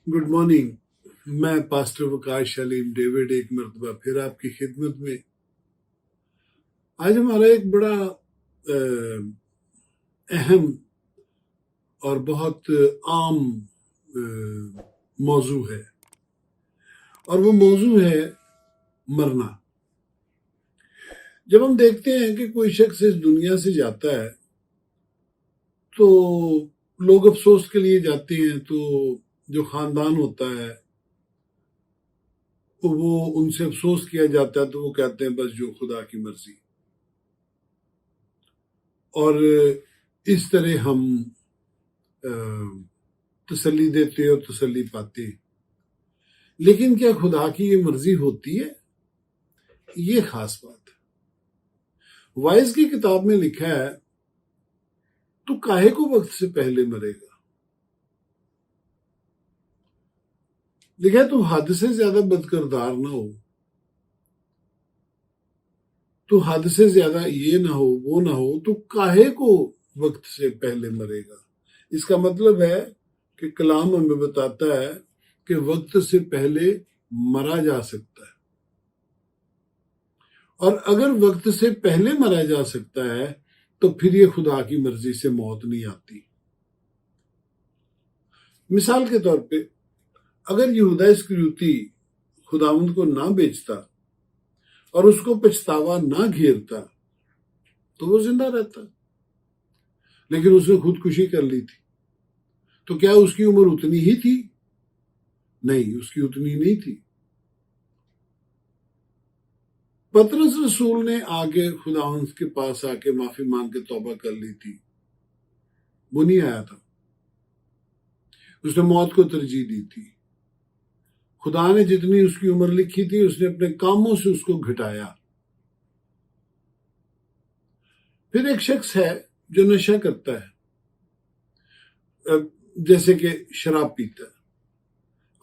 Good morning. मैं pastor Waqas Salim David एक मरतबा फिर आपकी खिदमत में। आज हमारा एक बड़ा अहम और बहुत आम मौजू है, और वो मौजू है मरना। जब हम देखते हैं कि कोई शख्स इस दुनिया से जाता है तो लोग अफसोस के लिए जाते हैं, तो जो खानदान होता है तो वो उनसे अफसोस किया जाता है, तो वो कहते हैं बस जो खुदा की मर्जी। और इस तरह हम तसल्ली देते और तसल्ली पाते हैं। लेकिन क्या खुदा की ये मर्जी होती है? ये खास बात है। वाइज की किताब में लिखा है, तू काहे को वक्त से पहले मरेगा। लिखा है, तू हद से ज्यादा बदकिरदार ना हो, तू हद से ज्यादा ये ना हो वो ना हो, तू काहे को वक्त से पहले मरेगा। इसका मतलब है कि कलाम हमें बताता है कि वक्त से पहले मरा जा सकता है, और अगर वक्त से पहले मरा जा सकता है तो फिर ये खुदा की मर्जी से मौत नहीं आती। मिसाल के तौर पे, अगर यहूदा इस्करियोती खुदावंद को ना बेचता और उसको पछतावा ना घेरता तो वो जिंदा रहता, लेकिन उसने खुदकुशी कर ली थी। तो क्या उसकी उम्र उतनी ही थी? नहीं, उसकी उतनी नहीं थी। पतरस रसूल ने आगे खुदावंद के पास आके माफी मांग के तौबा कर ली थी, वो नहीं आया था। उसने मौत को तरजीह दी थी। खुदा ने जितनी उसकी उम्र लिखी थी उसने अपने कामों से उसको घटाया। फिर एक शख्स है जो नशा करता है, जैसे कि शराब पीता है।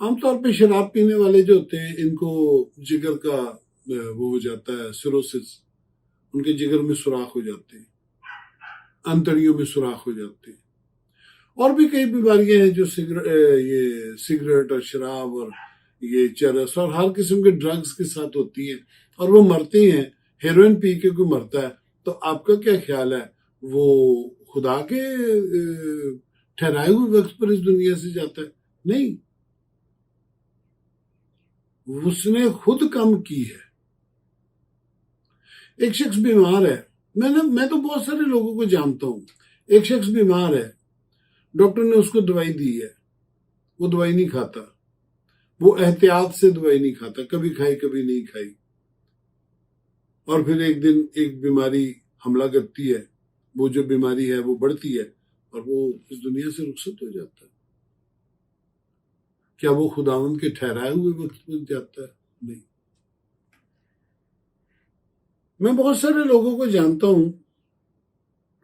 आमतौर पे शराब पीने वाले जो होते हैं इनको जिगर का वो हो जाता है, सिरोसिस। उनके जिगर में सुराख हो जाते हैं, अंतड़ियों में सुराख हो जाते हैं। और भी कई बीमारियां हैं जो ये सिगरेट और शराब और ये चरस और हर किस्म के ड्रग्स के साथ होती हैं, और वो मरते हैं। हेरोइन पी के कोई मरता है तो आपका क्या ख्याल है, वो खुदा के ठहराए हुए वक्त पर इस दुनिया से जाता है? नहीं, उसने खुद कम की है। एक शख्स बीमार है, मैं तो बहुत सारे लोगों को जानता हूं। एक शख्स बीमार है, डॉक्टर ने उसको दवाई दी है, वो दवाई नहीं खाता, वो एहतियात से दवाई नहीं खाता, कभी खाई कभी नहीं खाई। और फिर एक दिन एक बीमारी हमला करती है, वो जो बीमारी है वो बढ़ती है और वो इस दुनिया से रुखसत हो जाता है। क्या वो खुदावंद के ठहराए हुए वक्त पर जाता है? नहीं। मैं बहुत सारे लोगों को जानता हूं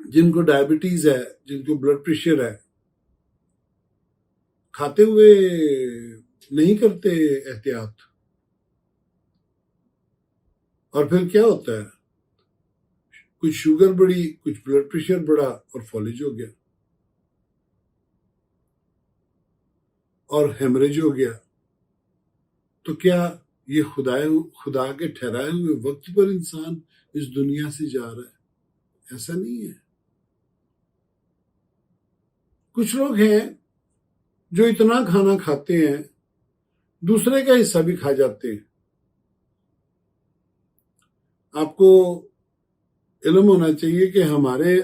जिनको डायबिटीज है, जिनको ब्लड प्रेशर है, खाते हुए नहीं करते एहतियात, और फिर क्या होता है, कुछ शुगर बढ़ी, कुछ ब्लड प्रेशर बढ़ा और फॉलिज हो गया और हेमरेज हो गया। तो क्या ये खुदा के ठहराए हुए वक्त पर इंसान इस दुनिया से जा रहा है? ऐसा नहीं है। कुछ लोग हैं जो इतना खाना खाते हैं दूसरे का हिस्सा भी खा जाते हैं। आपको इल्म होना चाहिए कि हमारे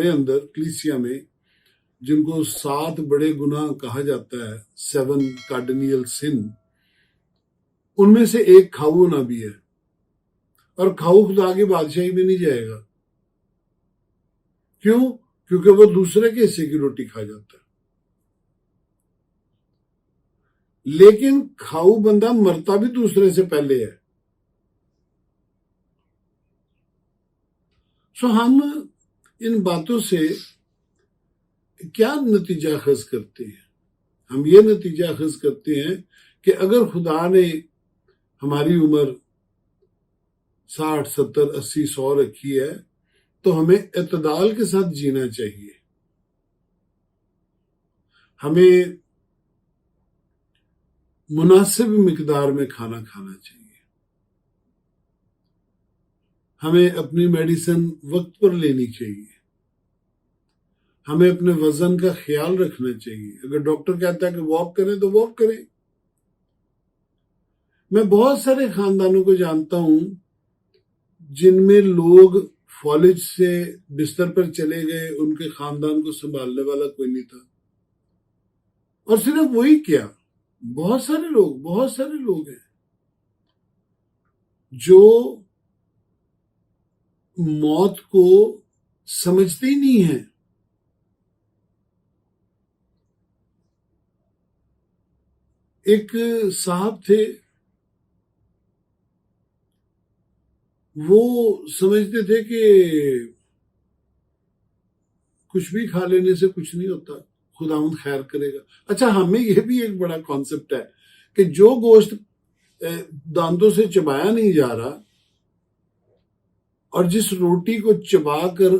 अंदर कलीसिया में जिनको 7 बड़े गुनाह कहा जाता है, 7 कार्डिनल सिन, उनमें से एक खाऊ होना भी है। और खाऊ खुदा की बादशाही में नहीं जाएगा। क्यों? क्योंकि वो दूसरे के हिस्से की रोटी खा जाता है। लेकिन खाऊ बंदा मरता भी दूसरे से पहले है। सो हम इन बातों से क्या नतीजा अखज करते हैं? हम ये नतीजा अखज करते हैं कि अगर खुदा ने हमारी उम्र 60, 70, 80, 100 रखी है तो हमें इत्तेदाल के साथ जीना चाहिए। हमें مناسب مقدار میں کھانا کھانا چاہیے. ہمیں اپنی میڈیسن وقت پر لینی چاہیے. ہمیں اپنے وزن کا خیال رکھنا چاہیے. اگر ڈاکٹر کہتا ہے کہ واک کریں تو واک کریں. میں بہت سارے خاندانوں کو جانتا ہوں جن میں لوگ فالج سے بستر پر چلے گئے، ان کے خاندان کو سنبھالنے والا کوئی نہیں تھا. اور صرف وہی کیا، بہت سارے لوگ ہیں جو موت کو سمجھتے ہی نہیں ہیں. ایک صاحب تھے، وہ سمجھتے تھے کہ کچھ بھی کھا لینے سے کچھ نہیں ہوتا، خداوند خیر کرے گا. اچھا، ہمیں یہ بھی ایک بڑا کانسیپٹ ہے کہ جو گوشت دانتوں سے چبایا نہیں جا رہا اور جس روٹی کو چبا کر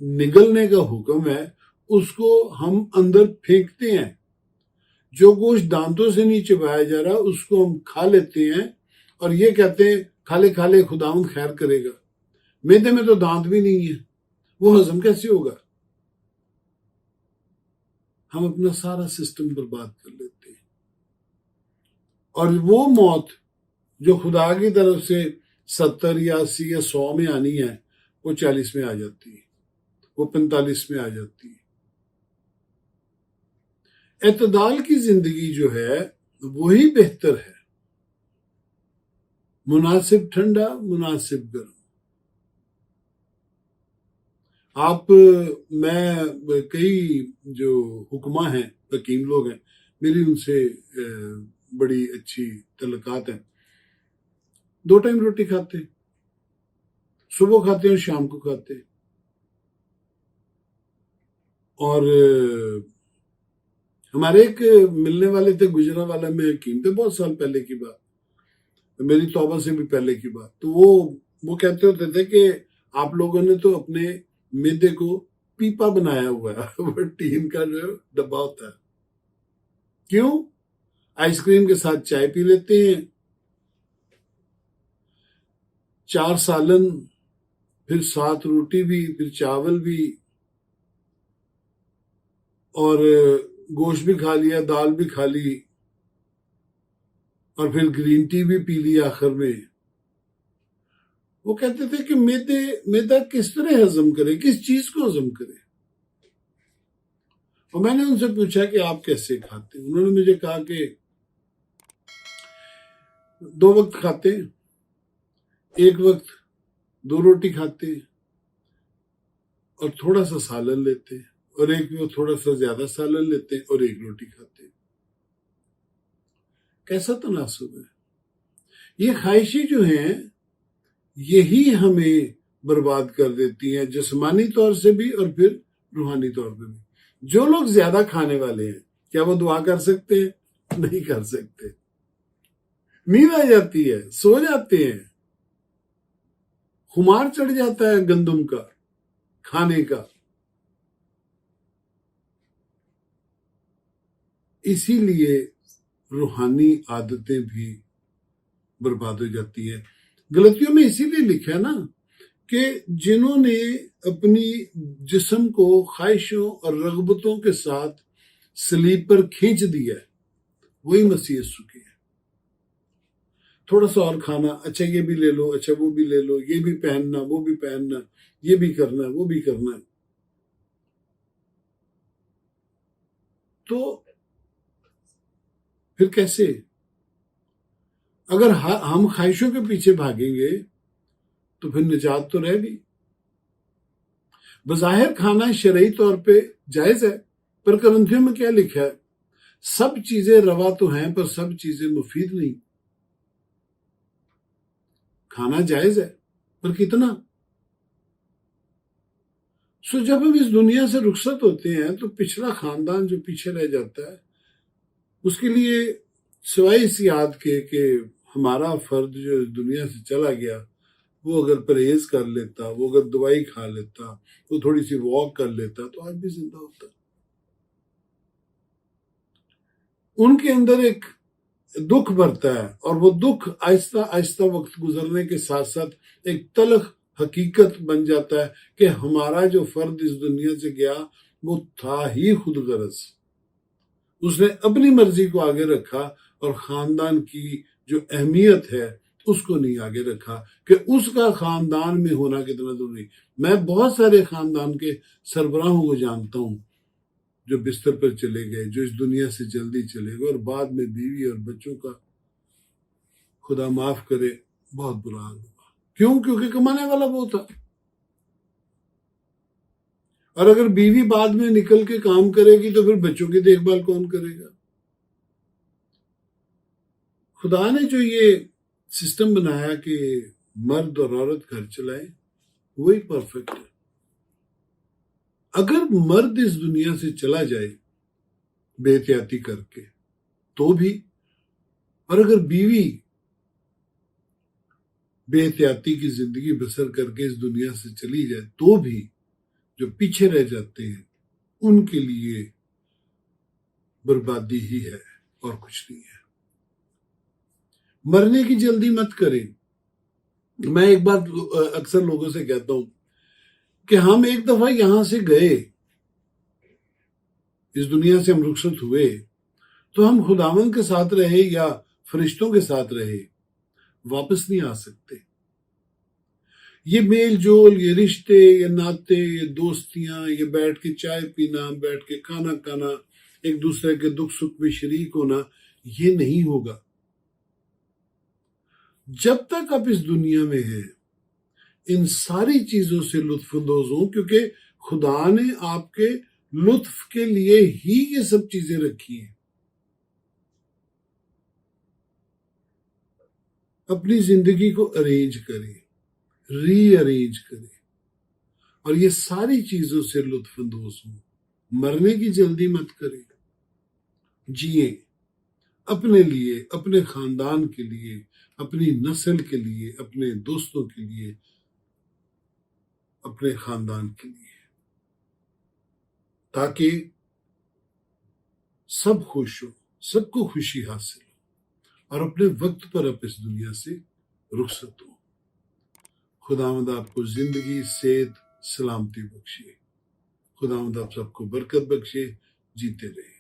نگلنے کا حکم ہے، اس کو ہم اندر پھینکتے ہیں. جو گوشت دانتوں سے نہیں چبایا جا رہا اس کو ہم کھا لیتے ہیں اور یہ کہتے ہیں کھا لے خداوند خیر کرے گا. معدے میں تو دانت بھی نہیں ہے، وہ ہضم کیسے ہوگا؟ ہم اپنا سارا سسٹم برباد کر لیتے ہیں. اور وہ موت جو خدا کی طرف سے 70 یا 80 یا 100 میں آنی ہے، وہ 40 میں آ جاتی ہے، وہ 45 میں آ جاتی ہے. اعتدال کی زندگی جو ہے وہی بہتر ہے. مناسب ٹھنڈا، مناسب گرم. میں کئی جو حکماں ہیں، حکیم لوگ ہیں، میری ان سے بڑی اچھی تعلقات ہیں. 2 ٹائم روٹی کھاتے، صبح کھاتے اور شام کو کھاتے. اور ہمارے ایک ملنے والے تھے، گجرا والا میں حکیم تھے، بہت سال پہلے کی بات، میری توبہ سے بھی پہلے کی بات. تو وہ کہتے ہوتے تھے کہ آپ لوگوں نے تو اپنے معدے کو پیپا بنایا ہوا ہے. وہ ٹین کا جو ڈبہ ہوتا ہے. کیوں؟ آئس کریم کے ساتھ چائے پی لیتے ہیں، 4 سالن، پھر 7 روٹی بھی، پھر چاول بھی، اور گوشت بھی کھا لیا، دال بھی کھا لی، اور پھر گرین ٹی بھی پی لی آخر میں. وہ کہتے تھے کہ میدا کس طرح ہضم کرے، کس چیز کو ہضم کرے. اور میں نے ان سے پوچھا کہ آپ کیسے کھاتے ہیں. انہوں نے مجھے کہا کہ 2 وقت کھاتے ہیں، ایک وقت 2 روٹی کھاتے ہیں اور تھوڑا سا سالن لیتے ہیں، اور ایک وقت تھوڑا سا زیادہ سالن لیتے ہیں اور 1 روٹی کھاتے ہیں. کیسا تناسب ہے؟ یہ خواہشیں جو ہیں یہی ہمیں برباد کر دیتی ہیں، جسمانی طور سے بھی اور پھر روحانی طور پہ بھی. جو لوگ زیادہ کھانے والے ہیں، کیا وہ دعا کر سکتے ہیں؟ نہیں کر سکتے. نیند آ جاتی ہے، سو جاتے ہیں، خمار چڑھ جاتا ہے گندم کا کھانے کا. اسی لیے روحانی عادتیں بھی برباد ہو جاتی ہیں. غلطیوں میں اسی لیے لکھا ہے نا کہ جنہوں نے اپنی جسم کو خواہشوں اور رغبتوں کے ساتھ صلیب پر کھینچ دیا ہے، وہی مسیح یسوع کے ہیں. تھوڑا سا اور کھانا، اچھا یہ بھی لے لو، اچھا وہ بھی لے لو، یہ بھی پہننا، وہ بھی پہننا، یہ بھی کرنا، وہ بھی کرنا. تو پھر کیسے؟ اگر ہم خواہشوں کے پیچھے بھاگیں گے تو پھر نجات تو رہ گئی. بظاہر کھانا شرعی طور پہ جائز ہے، پر کرنتھیوں میں کیا لکھا ہے؟ سب چیزیں روا تو ہیں پر سب چیزیں مفید نہیں. کھانا جائز ہے پر کتنا؟ جب ہم اس دنیا سے رخصت ہوتے ہیں تو پچھلا خاندان جو پیچھے رہ جاتا ہے، اس کے لیے سوائے اس یاد کے کہ ہمارا فرد جو اس دنیا سے چلا گیا، وہ اگر پرہیز کر لیتا، وہ اگر دوائی کھا لیتا، وہ تھوڑی سی واک کر لیتا تو آج بھی زندہ ہوتا. ان کے اندر ایک दुख बढ़ता है और वो दुख आहिस्ता आहिस्ता वक्त गुजरने के साथ साथ एक तलख हकीकत बन जाता है कि हमारा जो फर्द इस दुनिया से गया वो था ही खुदगर्ज। उसने अपनी मर्जी को आगे रखा और खानदान की जो अहमियत है उसको नहीं आगे रखा कि उसका खानदान में होना कितना जरूरी। मैं बहुत सारे खानदान के सरबराहों को जानता हूं जो बिस्तर पर चले गए, जो इस दुनिया से जल्दी चले गए और बाद में बीवी और बच्चों का खुदा माफ करे बहुत बुरा हाल हुआ। क्यों? क्योंकि कमाने वाला वो था। और अगर बीवी बाद में निकल के काम करेगी तो फिर बच्चों की देखभाल कौन करेगा? खुदा ने जो ये सिस्टम बनाया कि मर्द और औरत घर चलाए, वही परफेक्ट है। अगर मर्द इस दुनिया से चला जाए बेहतियाती करके तो भी, और अगर बीवी बेहतियाती की जिंदगी बसर करके इस दुनिया से चली जाए तो भी, जो पीछे रह जाते हैं उनके लिए बर्बादी ही है और कुछ नहीं है। मरने की जल्दी मत करें। मैं एक बात अक्सर लोगों से कहता हूं कि हम एक दफा यहां से गए, इस दुनिया से हम रुखसत हुए, तो हम खुदावंद के साथ रहे या फरिश्तों के साथ रहे, वापस नहीं आ सकते। ये मेल जोल, ये रिश्ते, ये नाते, ये दोस्तियां, ये बैठ के चाय पीना, बैठ के खाना खाना, एक दूसरे के दुख सुख में शरीक होना, ये नहीं होगा जब तक आप इस दुनिया में हैं। इन सारी चीजों से लुत्फानंदोज हो, क्योंकि खुदा ने आपके लुत्फ के लिए ही ये सब चीजें रखी हैं। अपनी जिंदगी को अरेंज करें, रीअरेंज करें और ये सारी चीजों से लुत्फानंदोज हो। मरने की जल्दी मत करें, जिए अपने लिए, अपने खानदान के लिए, अपनी नस्ल के लिए, अपने दोस्तों के लिए, अपने खानदान के लिए, ताकि सब खुश हो, सबको खुशी हासिल हो और अपने वक्त पर आप इस दुनिया से रुखसत हो। खुदावंद आपको जिंदगी, सेहत, सलामती बख्शे। खुदावंद आप सबको बरकत बख्शे, जीते रहे।